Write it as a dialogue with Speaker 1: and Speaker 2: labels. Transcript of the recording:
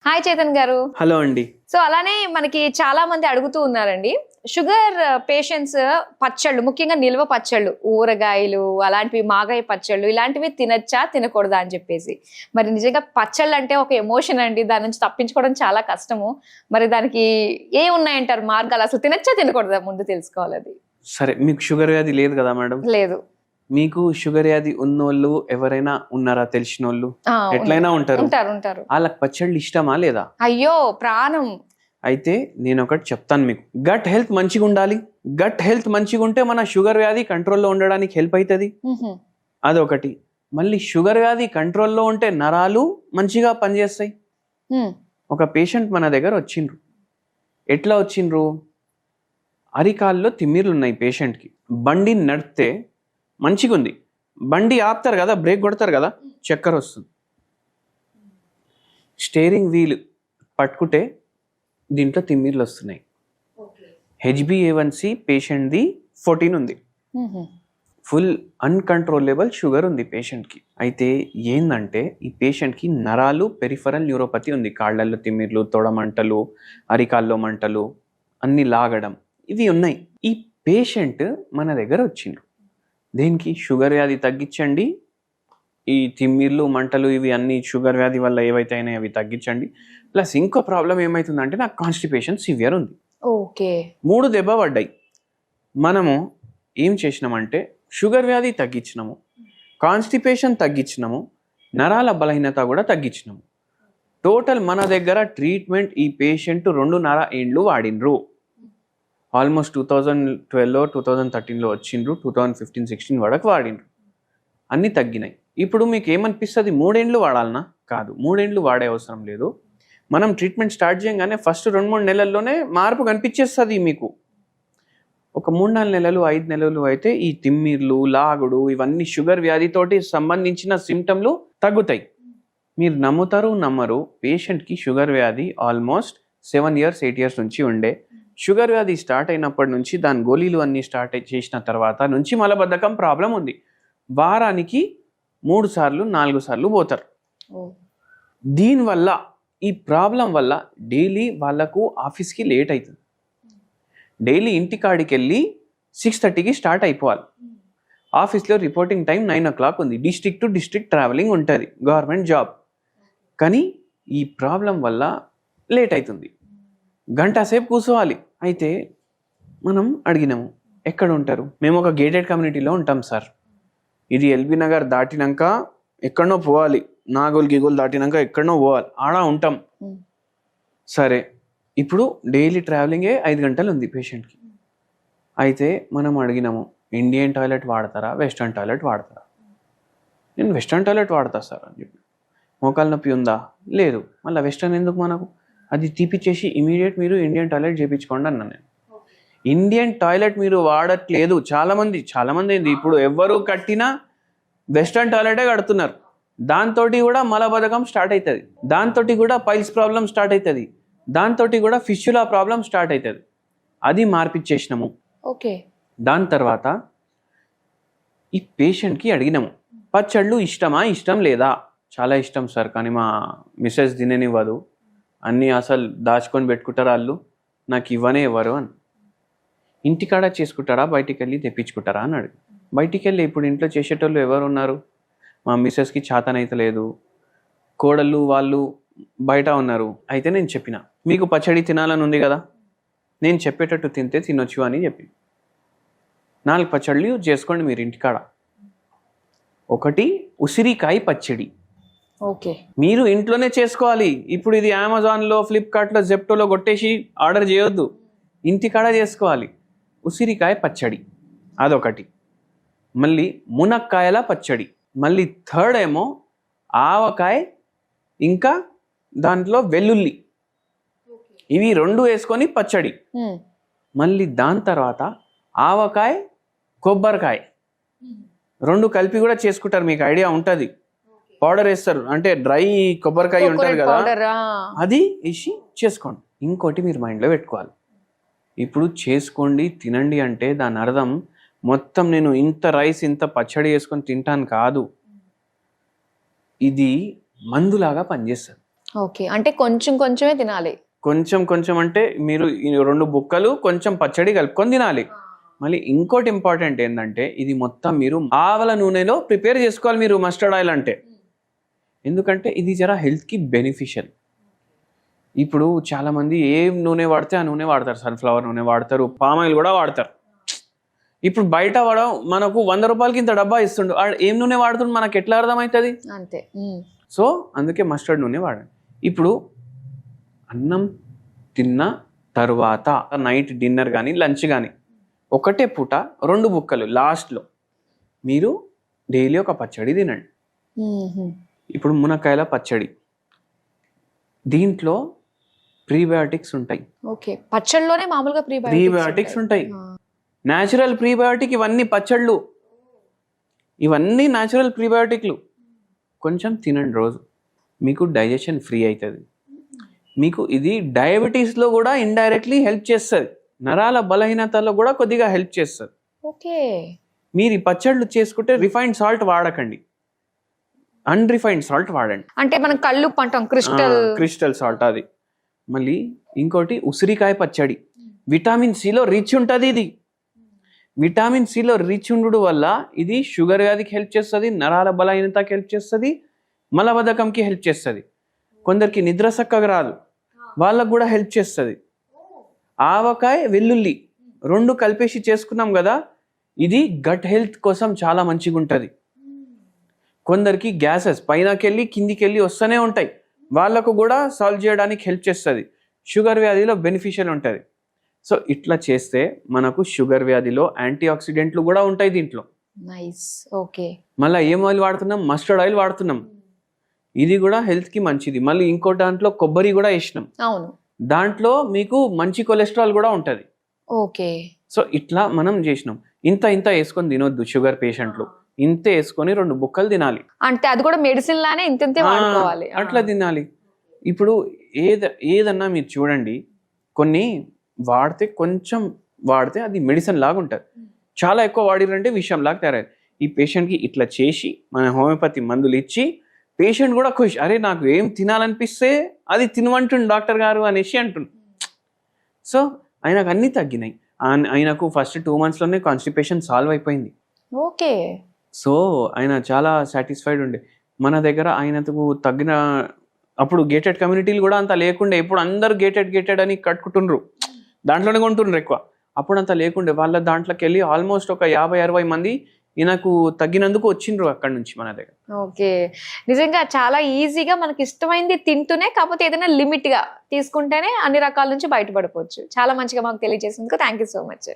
Speaker 1: Hi Chetan గారు.
Speaker 2: Hello అండి.
Speaker 1: So అలానే మనకి చాలా మంది అడుగుతూ ఉన్నారండి, షుగర్ పేషెంట్స్ పచ్చళ్ళు, ముఖ్యంగా నిల్వ పచ్చళ్ళు, ఊరగాయలు అలాంటివి, మాగాయ పచ్చళ్ళు ఇలాంటివి తినచ్చా తినకూడదా అని చెప్పేసి. మరి నిజంగా పచ్చళ్ళు అంటే ఒక ఎమోషన్ అండి, దాని నుంచి తప్పించుకోవడం చాలా కష్టము. మరి దానికి ఏ ఉన్నాయంటారు మార్గాలు? అసలు తినచ్చా తినకూడదా ముందు తెలుసుకోవాలి. అది
Speaker 2: సరే, మీకు షుగర్ వ్యాధి లేదు కదా మేడం?
Speaker 1: లేదు.
Speaker 2: మీకు షుగర్ వ్యాధి ఉన్నోళ్ళు ఎవరైనా ఉన్నారా? తెలిసిన వాళ్ళు ఎట్లయినా ఉంటారు. వాళ్ళకి పచ్చళ్ళు ఇష్టమా లేదా?
Speaker 1: అయ్యో ప్రాణం.
Speaker 2: అయితే నేను ఒకటి చెప్తాను మీకు. గట్ హెల్త్ మంచిగా ఉండాలి. గట్ హెల్త్ మంచిగా ఉంటే మన షుగర్ వ్యాధి కంట్రోల్లో ఉండడానికి హెల్ప్ అవుతుంది. అదొకటి. మళ్ళీ షుగర్ వ్యాధి కంట్రోల్లో ఉంటే నరాలు మంచిగా పనిచేస్తాయి. ఒక పేషెంట్ మన దగ్గర వచ్చిండ్రు. ఎట్లా వచ్చిండ్రు? అరికాల్లో తిమ్మిర్లు ఉన్నాయి పేషెంట్కి. బండి నడితే మంచిగా ఉంది, బండి ఆపుతారు కదా, బ్రేక్ కొడతారు కదా, చక్కెర వస్తుంది. స్టీరింగ్ వీల్ పట్టుకుంటే దీంట్లో తిమ్మిర్లు వస్తున్నాయి. HbA1c పేషెంట్ది 14 ఉంది. ఫుల్ అన్కంట్రోలబుల్ షుగర్ ఉంది పేషెంట్కి. అయితే ఏంటంటే ఈ పేషెంట్కి నరాలు పెరిఫరల్ న్యూరోపతి ఉంది. కాళ్ళల్లో తిమ్మిర్లు, తొడమంటలు, అరికాల్లో మంటలు, అన్ని లాగడం, ఇవి ఉన్నాయి. ఈ పేషెంట్ మన దగ్గర వచ్చిండ్రు. దేనికి? షుగర్ వ్యాధి తగ్గించండి, ఈ తిమ్మిర్లు మంటలు ఇవి అన్ని షుగర్ వ్యాధి వల్ల ఏవైతే అయినాయి అవి తగ్గించండి. ప్లస్ ఇంకో ప్రాబ్లం ఏమవుతుందంటే నాకు కాన్స్టిపేషన్ సివియర్ ఉంది.
Speaker 1: ఓకే.
Speaker 2: 3 దెబ్బ పడ్డాయి. మనము ఏం చేసినామంటే షుగర్ వ్యాధి తగ్గించినాము, కాన్స్టిపేషన్ తగ్గించినాము, నరాల బలహీనత కూడా తగ్గించినాము. టోటల్ మన దగ్గర ట్రీట్మెంట్ ఈ పేషెంట్ 2.5 ఏండ్లు వాడినరు. ఆల్మోస్ట్ 2012 2013లో వచ్చిండ్రు, 2015-16 వరకు వాడినరు, అన్నీ తగ్గినాయి. ఇప్పుడు మీకు ఏమనిపిస్తుంది? 3 ఏండ్లు వాడాలనా? కాదు, 3 ఏండ్లు వాడే అవసరం లేదు. మనం ట్రీట్మెంట్ స్టార్ట్ చేయగానే ఫస్ట్ 2-3 నెలల్లోనే మార్పు కనిపించేస్తుంది మీకు. ఒక 3-4 నెలలు 5 నెలలు అయితే ఈ తిమ్మిర్లు, లాగుడు ఇవన్నీ షుగర్ వ్యాధితోటి సంబంధించిన సిమ్టమ్లు తగ్గుతాయి. మీరు నమ్ముతారు నమ్మరు, పేషెంట్కి షుగర్ వ్యాధి ఆల్మోస్ట్ 7 years 8 years నుంచి ఉండే. షుగర్ వ్యాధి స్టార్ట్ అయినప్పటి నుంచి దాని గోళీలు అన్నీ స్టార్ట్ చేసిన తర్వాత నుంచి మలబద్ధకం ప్రాబ్లం ఉంది. వారానికి 3 సార్లు 4 సార్లు పోతారు. దీనివల్ల ఈ ప్రాబ్లం వల్ల డైలీ వాళ్ళకు ఆఫీస్కి లేట్ అవుతుంది. డైలీ ఇంటికాడికి వెళ్ళి 6:30కి స్టార్ట్ అయిపోవాలి. ఆఫీస్లో రిపోర్టింగ్ టైం 9 o'clock ఉంది. డిస్ట్రిక్ట్ టు డిస్ట్రిక్ట్ ట్రావెలింగ్ ఉంటుంది, గవర్నమెంట్ జాబ్. కానీ ఈ ప్రాబ్లం వల్ల లేట్ అవుతుంది, గంట సేపు కూర్చోవాలి. అయితే మనం అడిగినాము, ఎక్కడ ఉంటారు? మేము ఒక గేటెడ్ కమ్యూనిటీలో ఉంటాం సార్. ఇది ఎల్బీ నగర్ దాటినాక ఎక్కడనో పోవాలి, నాగోల్ గిగోల్ దాటినాక ఎక్కడనో పోవాలి, ఆడ ఉంటాం. సరే, ఇప్పుడు డైలీ ట్రావెలింగే 5 గంటలు ఉంది పేషెంట్కి. అయితే మనం అడిగినాము, ఇండియన్ టాయిలెట్ వాడతారా, వెస్ట్రన్ టాయిలెట్ వాడతారా? నేను వెస్ట్రన్ టాయిలెట్ వాడతా సార్ అని చెప్పి. మోకాలు నొప్పి ఉందా? లేదు. మళ్ళీ వెస్ట్రన్ ఎందుకు మనకు? అది తీపిచ్చేసి ఇమీడియట్ మీరు ఇండియన్ టాయిలెట్ చేయించుకోండి అన్నా నేను. ఇండియన్ టాయిలెట్ మీరు వాడట్లేదు. చాలామంది ఏంది ఇప్పుడు ఎవరు కట్టినా వెస్ట్రన్ టాయిలెటే కడుతున్నారు. దాంతో కూడా మలబద్ధకం స్టార్ట్ అవుతుంది, దాంతో కూడా పైల్స్ ప్రాబ్లం స్టార్ట్ అవుతుంది, దాంతో కూడా ఫిష్యులా ప్రాబ్లం స్టార్ట్ అవుతుంది. అది మార్పిచ్చేసినాము.
Speaker 1: ఓకే. దాని
Speaker 2: తర్వాత ఈ పేషెంట్కి అడిగినాము, పచ్చళ్ళు ఇష్టమా, ఇష్టం లేదా? చాలా ఇష్టం సార్, కానీ మా మిస్సెస్ తిననివ్వదు, అన్నీ అసలు దాచుకొని పెట్టుకుంటారు వాళ్ళు, నాకు ఇవ్వరు అని. ఇంటికాడ చేసుకుంటారా, బయటికి వెళ్ళి తెప్పించుకుంటారా అన్నాడు. బయటికి వెళ్ళి ఇప్పుడు ఇంట్లో చేసేటోళ్ళు ఎవరు ఉన్నారు? మా మిస్సెస్కి చేతనైతే లేదు, కోడళ్ళు వాళ్ళు బయట ఉన్నారు. అయితే నేను చెప్పిన, మీకు పచ్చడి తినాలని ఉంది కదా, నేను చెప్పేటట్టు తింటే తినొచ్చు అని చెప్పి 4 పచ్చళ్ళు చేసుకోండి మీరు ఇంటికాడ. ఒకటి ఉసిరికాయ పచ్చడి.
Speaker 1: ఓకే.
Speaker 2: మీరు ఇంట్లోనే చేసుకోవాలి. ఇప్పుడు ఇది అమెజాన్లో, ఫ్లిప్కార్ట్లో, జెప్టోలో కొట్టేసి ఆర్డర్ చేయొద్దు, ఇంటికాడ చేసుకోవాలి. ఉసిరికాయ పచ్చడి అదొకటి. మళ్ళీ మునక్కాయల పచ్చడి. మళ్ళీ థర్డ్ ఏమో ఆవకాయ, ఇంకా దాంట్లో వెల్లుల్లి, ఇవి 2 వేసుకొని పచ్చడి. మళ్ళీ దాని తర్వాత ఆవకాయ, కొబ్బరికాయ 2 కలిపి కూడా చేసుకుంటారు. మీకు ఐడియా ఉంటుంది, పౌడర్ వేస్తారు, అంటే డ్రై కొబ్బరికాయ ఉంటుంది కదా, అది వేసి చేసుకోండి. ఇంకోటి మీరు మైండ్లో పెట్టుకోవాలి, ఇప్పుడు చేసుకోండి తినండి అంటే దాని అర్థం మొత్తం నేను ఇంత రైస్ ఇంత పచ్చడి వేసుకొని తింటాను కాదు. ఇది మందులాగా పనిచేస్తుంది.
Speaker 1: ఓకే, అంటే కొంచెం కొంచెమే తినాలి.
Speaker 2: కొంచెం కొంచెం అంటే మీరు ఈ 2 బుక్కలు కొంచెం పచ్చడి కలుపుకొని తినాలి. మళ్ళీ ఇంకోటి ఇంపార్టెంట్ ఏంటంటే ఇది మొత్తం మీరు ఆవల నూనెలో ప్రిపేర్ చేసుకోవాలి మీరు మస్టర్డ్ ఆయిల్ అంటే. ఎందుకంటే ఇది జర హెల్త్కి బెనిఫిషియల్. ఇప్పుడు చాలామంది ఏ నూనె వాడితే ఆ నూనె వాడతారు, సన్ఫ్లవర్ నూనె వాడతారు, పామ్ ఆయిల్ కూడా వాడతారు. ఇప్పుడు బయట మనకు 100 రూపాయలకి ఇంత డబ్బా ఇస్తుండు, ఏం నూనె వాడుతుండు మనకు ఎట్లా అర్థమవుతుంది?
Speaker 1: అంతే.
Speaker 2: సో అందుకే మస్టర్డ్ నూనె వాడండి. ఇప్పుడు అన్నం తిన్న తర్వాత నైట్ డిన్నర్ కానీ లంచ్ కానీ ఒకటే పూట 2 బుక్కలు లాస్ట్లో మీరు డైలీ ఒక పచ్చడి తినండి. ఇప్పుడు మునక్కాయల పచ్చడి, దీంట్లో ప్రీబయోటిక్స్ ఉంటాయి.
Speaker 1: ఓకే, పచ్చళ్ళలోనే మామూలుగా
Speaker 2: ప్రీబయోటిక్స్ ఉంటాయి. న్యాచురల్ ప్రీబయోటిక్ ఇవన్నీ పచ్చళ్ళు, ఇవన్నీ న్యాచురల్ ప్రీబయోటిక్లు. కొంచెం తినండి రోజు, మీకు డైజెషన్ ఫ్రీ అవుతుంది. మీకు ఇది డయాబెటీస్లో కూడా ఇండైరెక్ట్లీ హెల్ప్ చేస్తుంది, నరాల బలహీనతలో కూడా కొద్దిగా హెల్ప్ చేస్తుంది.
Speaker 1: ఓకే,
Speaker 2: మీరు ఈ పచ్చళ్ళు చేసుకుంటే రిఫైన్డ్ సాల్ట్ వాడకండి, అన్రిఫైన్డ్ సాల్ట్ వాడండి.
Speaker 1: అంటే మనం కళ్ళు పంటాం
Speaker 2: క్రిస్టల్ సాల్ట్ అది. మళ్ళీ ఇంకోటి ఉసిరికాయ పచ్చడి, విటమిన్ సిలో రిచ్ ఉంటుంది. ఇది విటమిన్ సిలో రిచ్ ఉండడం వల్ల ఇది షుగర్ వ్యాధికి హెల్ప్ చేస్తుంది, నరాల బలహీనతకి హెల్ప్ చేస్తుంది, మలబద్ధకంకి హెల్ప్ చేస్తుంది. కొందరికి నిద్ర చక్కగా రాదు, వాళ్ళకు కూడా హెల్ప్ చేస్తుంది. ఆవకాయ వెల్లుల్లి 2 కలిపేసి చేసుకున్నాం కదా, ఇది గట్ హెల్త్ కోసం చాలా మంచిగా ఉంటుంది. కొందరికి గ్యాసెస్ పైనకెళ్ళి కిందికెళ్ళి వస్తూనే ఉంటాయి, వాళ్ళకు కూడా సాల్వ్ చేయడానికి హెల్ప్ చేస్తుంది. షుగర్ వ్యాధిలో బెనిఫిషియల్ ఉంటుంది. సో ఇట్లా చేస్తే మనకు షుగర్ వ్యాధిలో యాంటీ ఆక్సిడెంట్లు కూడా ఉంటాయి దీంట్లో.
Speaker 1: నైస్. ఓకే,
Speaker 2: మళ్ళీ ఏం ఆయిల్ వాడుతున్నాం? మస్టర్డ్ ఆయిల్ వాడుతున్నాం, ఇది కూడా హెల్త్కి మంచిది. మళ్ళీ ఇంకో దాంట్లో కొబ్బరి కూడా వేసినాం,
Speaker 1: అవును,
Speaker 2: దాంట్లో మీకు మంచి కొలెస్ట్రాల్ కూడా ఉంటుంది.
Speaker 1: ఓకే,
Speaker 2: సో ఇట్లా మనం చేసినాం. ఇంత ఇంత వేసుకొని తినొద్దు షుగర్ పేషెంట్లు, ఇంత వేసుకొని 2 బుక్కలు తినాలి.
Speaker 1: అంటే అది కూడా మెడిసిన్ లానే ఇంతే వాడుకోవాలి,
Speaker 2: అట్లా తినాలి. ఇప్పుడు ఏదన్నా మీరు చూడండి, కొన్ని వాడితే కొంచెం వాడితే అది మెడిసిన్ లాగా ఉంటుంది, చాలా ఎక్కువ వాడిరంటే విషయం లాగా తయారయ్యేది. ఈ పేషెంట్కి ఇట్లా చేసి మన హోమియోపతి మందులు ఇచ్చి పేషెంట్ కూడా ఖుషి, అరే నాకు ఏం తినాలనిపిస్తే అది తినమంటుండు డాక్టర్ గారు అనేసి అంటుండు. సో ఆయనకు అన్నీ తగ్గినాయి. ఆయనకు ఫస్ట్ 2 monthsలోనే కాన్స్టిపేషన్ సాల్వ్ అయిపోయింది.
Speaker 1: ఓకే,
Speaker 2: సో ఆయన చాలా సాటిస్ఫైడ్ ఉండే. మన దగ్గర ఆయనకు తగ్గిన అప్పుడు గేటెడ్ కమ్యూనిటీలు కూడా అంత లేకుండే, ఇప్పుడు అందరూ గేటెడ్ అని కట్టుకుంటుండ్రు, దాంట్లోనే కొంటుండ్రు ఎక్కువ. అప్పుడు అంత లేకుండే, వాళ్ళ దాంట్లోకి వెళ్ళి ఆల్మోస్ట్ ఒక 50-60 మంది ఈయనకు తగ్గినందుకు వచ్చిండ్రు అక్కడి నుంచి మన దగ్గర.
Speaker 1: ఓకే, నిజంగా చాలా ఈజీగా మనకి ఇష్టమైంది తింటూనే, కాకపోతే ఏదైనా లిమిట్ గా తీసుకుంటేనే అన్ని రకాల నుంచి బయటపడిపోవచ్చు. చాలా మంచిగా మాకు తెలియజేసినందుకు థ్యాంక్ యూ సో మచ్.